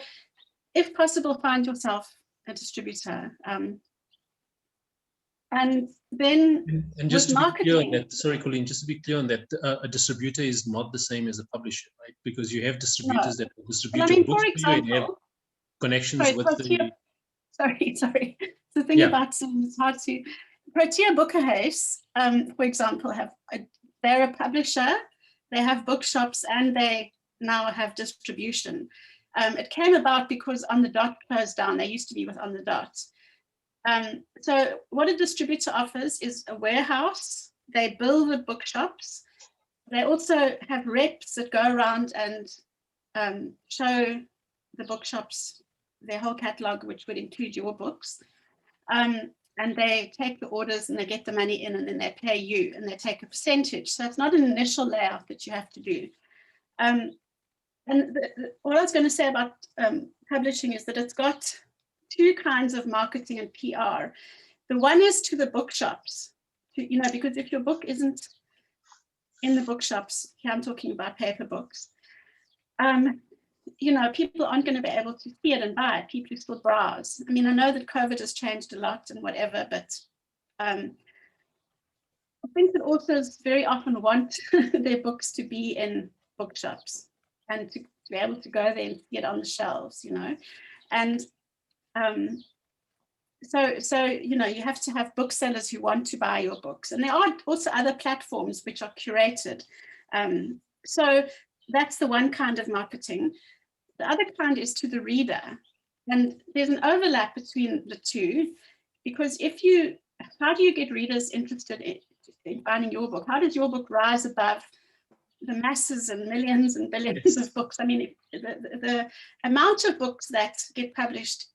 if possible, find yourself a distributor. And then and just to marketing, be clear on that, sorry, Colleen, just to be clear on that, a distributor is not the same as a publisher, right? Because you have distributors that distribute your books for you and have connections with the... Sorry. The thing about Zoom is hard to... Protea Boekehuis, for example, they're a publisher, they have bookshops, and they now have distribution. It came about because On the Dot closed down. They used to be with On the Dot. So what a distributor offers is a warehouse. They build the bookshops. They also have reps that go around and show the bookshops their whole catalog, which would include your books. And they take the orders and they get the money in, and then they pay you and they take a percentage. So it's not an initial layout that you have to do. What I was going to say about publishing is that it's got two kinds of marketing and PR. The one is to the bookshops, because if your book isn't in the bookshops, here I'm talking about paper books, people aren't going to be able to see it and buy it. People still browse. I mean, I know that COVID has changed a lot and whatever, but I think that authors very often want their books to be in bookshops and to be able to go there and see it on the shelves, And so you have to have booksellers who want to buy your books, and there are also other platforms which are curated. So that's the one kind of marketing. The other kind is to the reader, and there's an overlap between the two, because how do you get readers interested in finding your book? How does your book rise above the masses and millions and billions of books? I mean, the amount of books that get published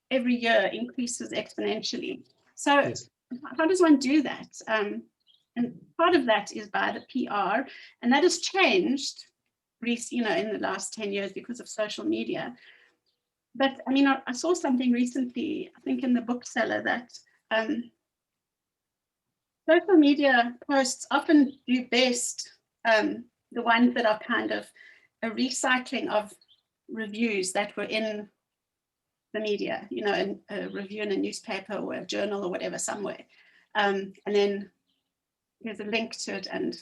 every year increases exponentially. So how does one do that? And part of that is by the PR, and that has changed, in the last 10 years because of social media. But I mean, I saw something recently, I think in the bookseller, that social media posts often do best, the ones that are kind of a recycling of reviews that were in the media, in a review in a newspaper or a journal or whatever somewhere. And then there's a link to it and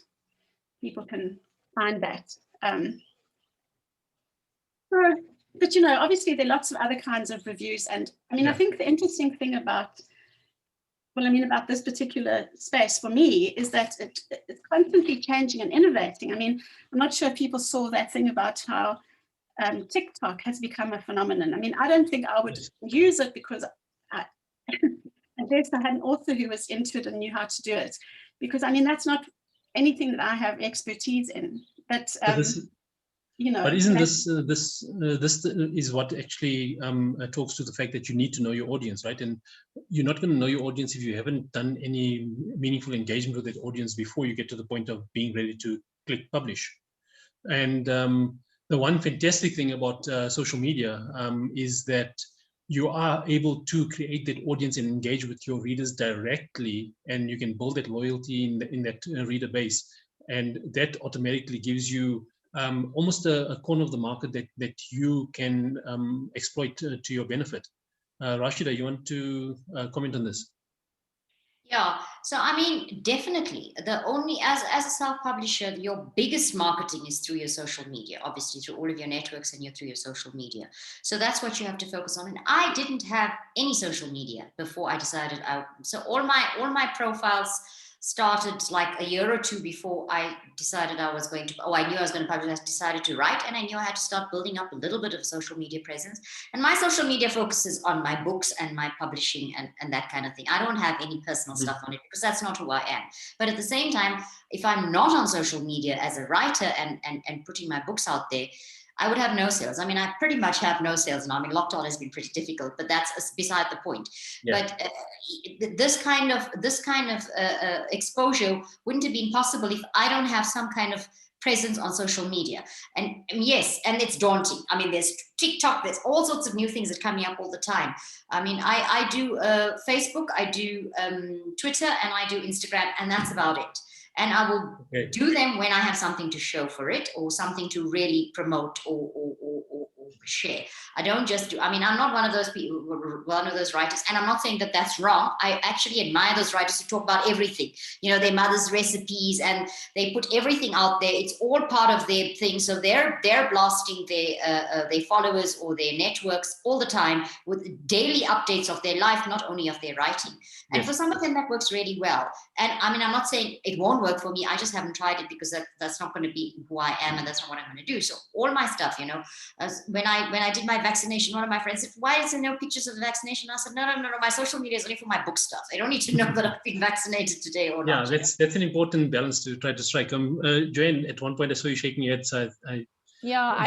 people can find that. But obviously there are lots of other kinds of reviews. And I mean, I think the interesting thing about this particular space for me is that it's constantly changing and innovating. I mean, I'm not sure if people saw that thing about how TikTok has become a phenomenon. I mean, I don't think I would use it because unless I had an author who was into it and knew how to do it, because I mean, that's not anything that I have expertise in. But but isn't this is what actually talks to the fact that you need to know your audience, right? And you're not going to know your audience if you haven't done any meaningful engagement with that audience before you get to the point of being ready to click publish. And the one fantastic thing about social media is that you are able to create that audience and engage with your readers directly, and you can build that loyalty in that reader base, and that automatically gives you almost a corner of the market that you can exploit to your benefit. Raashida, you want to comment on this? Yeah, so I mean, definitely, as a self-publisher, your biggest marketing is through your social media, obviously through all of your networks and through your social media. So that's what you have to focus on. And I didn't have any social media before I decided so all my profiles started like a year or two before I decided I was going to, I knew I was going to publish, I decided to write, and I knew I had to start building up a little bit of social media presence. And my social media focuses on my books and my publishing and that kind of thing. I don't have any personal stuff on it because that's not who I am. But at the same time, if I'm not on social media as a writer and putting my books out there, I would have no sales. I mean, I pretty much have no sales now. I mean, lockdown has been pretty difficult, but that's beside the point. Yeah. But this kind of exposure wouldn't have been possible if I don't have some kind of presence on social media. And yes, and it's daunting. I mean, there's TikTok, there's all sorts of new things that are coming up all the time. I mean, I do Facebook, I do Twitter, and I do Instagram, and that's about it. And I will do them when I have something to show for it or something to really promote or share. I don't just do, I mean, I'm not one of those people, one of those writers, and I'm not saying that that's wrong. I actually admire those writers who talk about everything, their mother's recipes, and they put everything out there. It's all part of their thing. So they're blasting their followers or their networks all the time with daily updates of their life, not only of their writing. And for some of them, that works really well. And I mean, I'm not saying it won't work for me. I just haven't tried it because that's not going to be who I am, and that's not what I'm going to do. So all my stuff, when I did my vaccination, one of my friends said, "Why is there no pictures of the vaccination?" I said, no, my social media is only for my book stuff. They don't need to know that I've been vaccinated today or not. Yeah, that's an important balance to try to strike. Joanne, at one point I saw you shaking your head, so I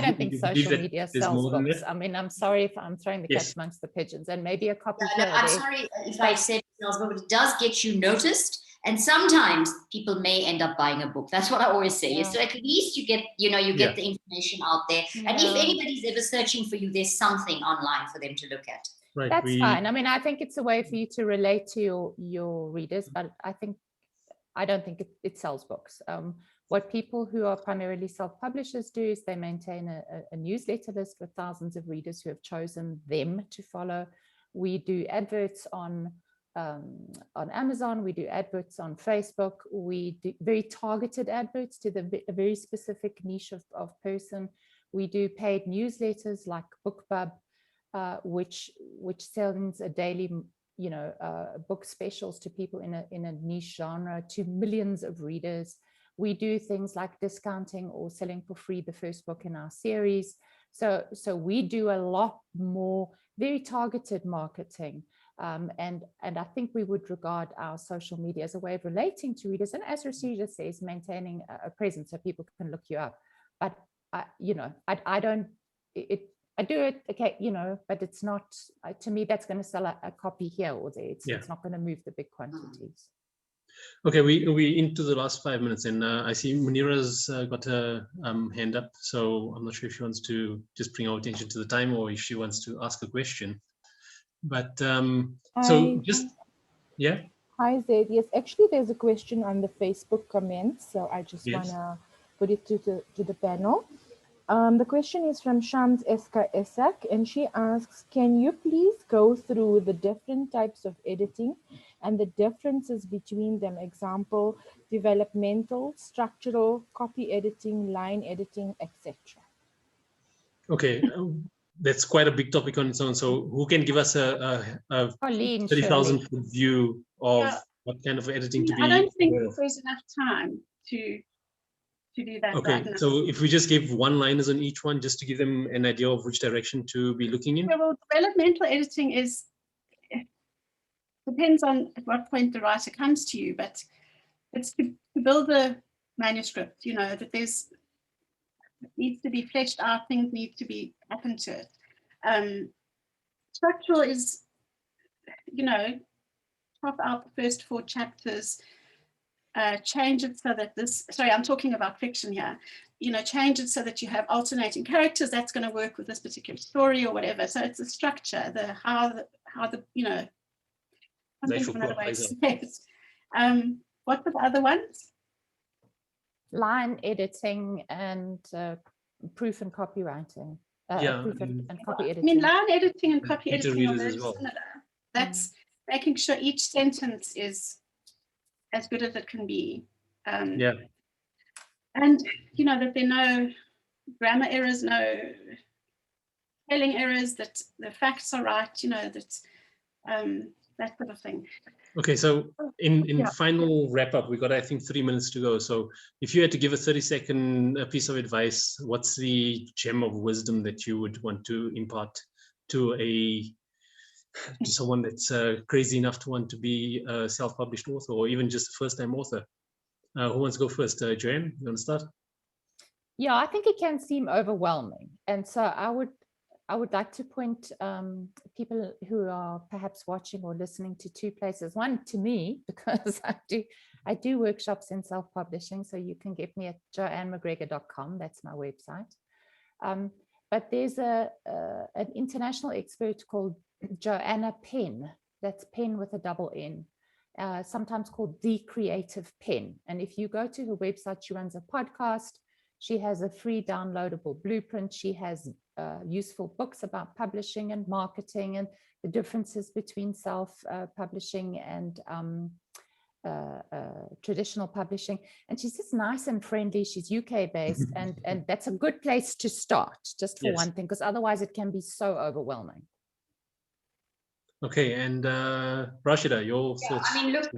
don't think social media sells books. I mean, I'm sorry if I'm throwing the cat amongst the pigeons, and maybe a copy. I'm sorry if I said it sells books, but it does get you noticed. And sometimes people may end up buying a book. That's what I always say. Yeah. So at least you get, get the information out there. And if anybody's ever searching for you, there's something online for them to look at. Right. That's fine. I mean, I think it's a way for you to relate to your readers, but I don't think it sells books. What people who are primarily self-publishers do is they maintain a newsletter list with thousands of readers who have chosen them to follow. We do adverts on Amazon, we do adverts on Facebook, we do very targeted adverts to a very specific niche of person. We do paid newsletters like BookBub, which sends a daily book specials to people in a niche genre to millions of readers. We do things like discounting or selling for free the first book in our series. So we do a lot more very targeted marketing. And I think we would regard our social media as a way of relating to readers. And as Raashida says, maintaining a presence so people can look you up. But, I I do it, okay, but it's not, to me, that's going to sell a copy here or there. It's not going to move the big quantities. Okay, we into the last 5 minutes, and I see Munira's got her hand up, so I'm not sure if she wants to just bring our attention to the time or if she wants to ask a question. But so just, yeah. Hi, Zaid. Yes, actually, there's a question on the Facebook comments, so I just want to put it to the panel. The question is from Shams Eska Esak, and she asks, can you please go through the different types of editing and the differences between them? Example, developmental, structural, copy editing, line editing, etc. Okay. That's quite a big topic on its own. So who can give us a Colleen, 30,000 foot view of what kind of editing to be? I don't think there's enough time to do that. Okay, right now. so if we just give one-liners on each one, just to give them an idea of which direction to be looking in. Yeah, well, developmental editing depends on at what point the writer comes to you, but it's to build the manuscript, that it needs to be fleshed out, things need to be happened to it. Structural is, chop out the first 4 chapters, change it so that I'm talking about fiction here, change it so that you have alternating characters, that's going to work with this particular story or whatever. So it's a structure, how the another way to say it. What were the other ones? Line editing and proof and copywriting. Proof and copy editing. I mean, line editing and copy editing are very well. similar. That's making sure each sentence is as good as it can be. And that there are no grammar errors, no spelling errors, that the facts are right, that sort of thing. Okay, so in final wrap up, we got, I think, 3 minutes to go. So if you had to give a 30-second piece of advice, what's the gem of wisdom that you would want to impart to someone that's crazy enough to want to be a self-published author, or even just a first-time author? Who wants to go first? Joanne, you want to start? Yeah, I think it can seem overwhelming, and so I would like to point people who are perhaps watching or listening to 2 places. One, to me, because I do workshops in self-publishing, so you can get me at joannemacgregor.com. That's my website. But there's an international expert called Joanna Penn. That's Penn with a double N. Sometimes called The Creative Pen. And if you go to her website, she runs a podcast. She has a free downloadable blueprint. She has useful books about publishing and marketing and the differences between self-publishing and traditional publishing. And she's just nice and friendly. She's UK based, and that's a good place to start, just for one thing, because otherwise it can be so overwhelming. Okay, and Raashida, your thoughts? I mean, look,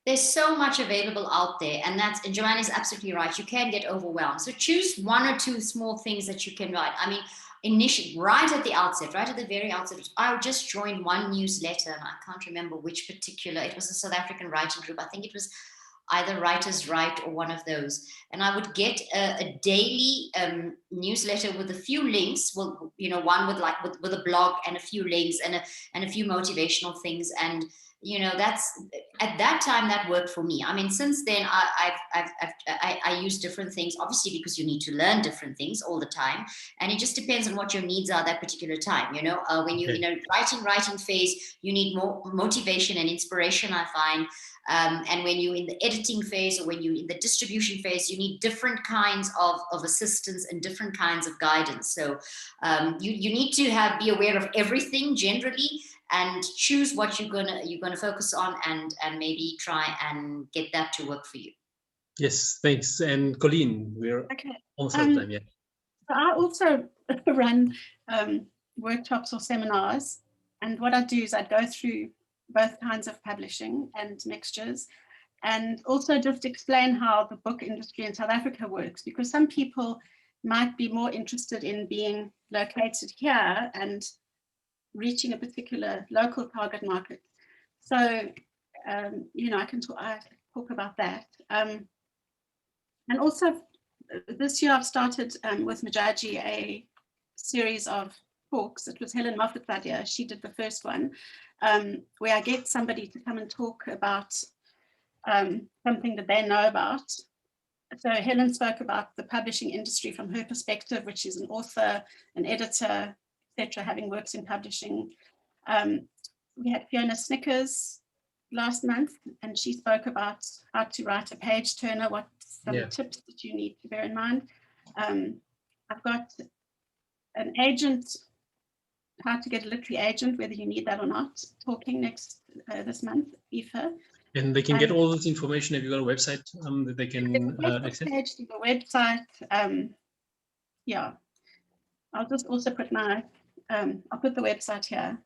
there's so much available out there, and Joanne is absolutely right. You can get overwhelmed. So choose 1 or 2 small things that you can write. I mean, initially, right at the very outset, I just joined one newsletter, and I can't remember which particular. It was a South African writing group. I think it was either Writers Write or one of those. And I would get a daily newsletter with a few links. Well, one with a blog and a few links and a few motivational things. And that's at that time that worked for me. I mean, since then I use different things, obviously, because you need to learn different things all the time, and it just depends on what your needs are that particular time. When you're in a writing phase, you need more motivation and inspiration, I find. And when you're in the editing phase, or when you're in the distribution phase, you need different kinds of assistance and different kinds of guidance. So you need to be aware of everything generally, and choose what you're gonna focus on, and maybe try and get that to work for you. Yes, thanks. And Colleen, we're almost out of time. Yeah. So I also run workshops or seminars, and what I do is I go through both kinds of publishing and mixtures, and also just explain how the book industry in South Africa works, because some people might be more interested in being located here and reaching a particular local target market. So, I can talk about that. And also this year I've started with Majaji a series of talks. It was Helen Moffat's idea. She did the first one, where I get somebody to come and talk about something that they know about. So Helen spoke about the publishing industry from her perspective, which is an author, an editor, etc., having works in publishing. We had Fiona Snickers last month, and she spoke about how to write a page turner, what some tips that you need to bear in mind. I've got an agent, how to get a literary agent, whether you need that or not, talking next this month, Aoife. And they can get all this information. Have you got a website that they can access? Page to the website. Yeah, I'll just also put my, I'll put the website here.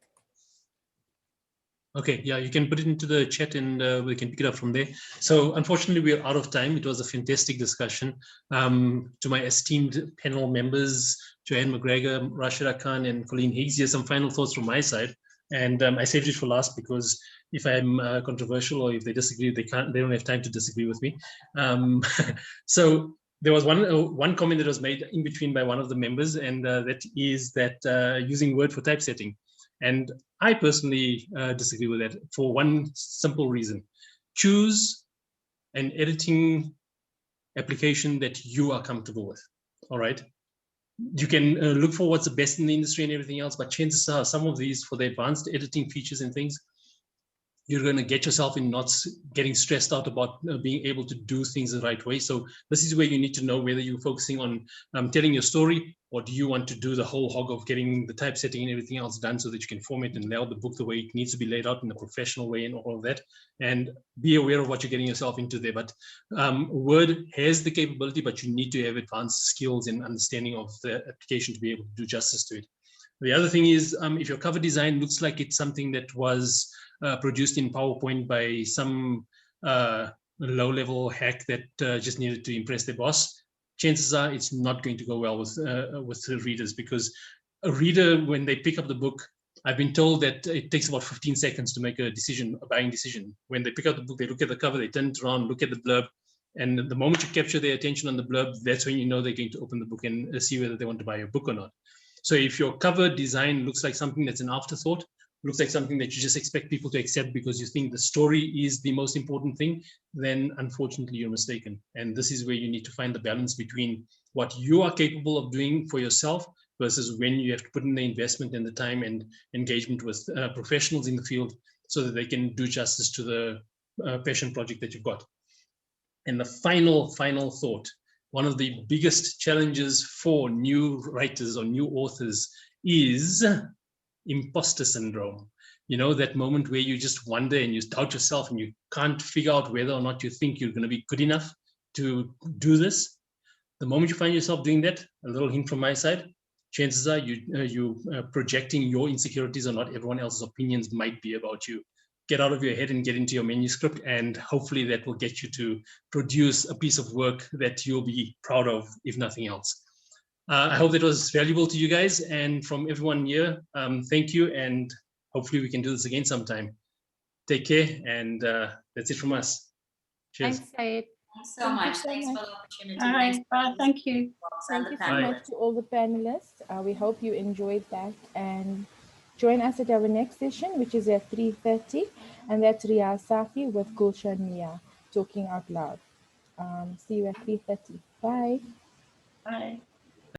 Okay, yeah, you can put it into the chat and we can pick it up from there. So unfortunately, we are out of time. It was a fantastic discussion. To my esteemed panel members, Joanne MacGregor, Raashida Khan, and Colleen Higgs, here's some final thoughts from my side. And I saved it for last because if I'm controversial or if they disagree, they don't have time to disagree with me. So there was one comment that was made in between by one of the members, and that is that using Word for typesetting. And I personally disagree with that for one simple reason. Choose an editing application that you are comfortable with, all right? You can look for what's the best in the industry and everything else, but chances are some of these, for the advanced editing features and things, you're going to get yourself in knots, getting stressed out about being able to do things the right way. So this is where you need to know whether you're focusing on telling your story, or do you want to do the whole hog of getting the typesetting and everything else done so that you can format and lay out the book the way it needs to be laid out in a professional way and all of that. And be aware of what you're getting yourself into there. But Word has the capability, but you need to have advanced skills and understanding of the application to be able to do justice to it. The other thing is, if your cover design looks like it's something that was produced in PowerPoint by some low-level hack that just needed to impress their boss, chances are it's not going to go well with the readers, because a reader, when they pick up the book, I've been told that it takes about 15 seconds to make a decision, a buying decision. When they pick up the book, they look at the cover, they turn it around, look at the blurb, and the moment you capture their attention on the blurb, that's when you know they're going to open the book and see whether they want to buy your book or not. So if your cover design looks like something that's an afterthought, looks like something that you just expect people to accept because you think the story is the most important thing, then unfortunately you're mistaken. And this is where you need to find the balance between what you are capable of doing for yourself versus when you have to put in the investment and the time and engagement with professionals in the field so that they can do justice to the passion project that you've got. And the final thought, one of the biggest challenges for new writers or new authors is imposter syndrome. You know, that moment where you just wonder and you doubt yourself and you can't figure out whether or not you think you're going to be good enough to do this. The moment you find yourself doing that, a little hint from my side, chances are you projecting your insecurities or not everyone else's opinions might be about you. Get out of your head and get into your manuscript, and hopefully that will get you to produce a piece of work that you'll be proud of, if nothing else. I hope that was valuable to you guys, and from everyone here, thank you, and hopefully we can do this again sometime. Take care, and that's it from us. Cheers. Thanks, Zaid. Thanks so much. Thanks for the opportunity. Bye. Thank you. Thank you so much to all the panelists. We hope you enjoyed that, and join us at our next session, which is at 3:30, and that's Ria Safi with Gulshan Mia, Talking Out Loud. See you at 3:30. Bye. Bye.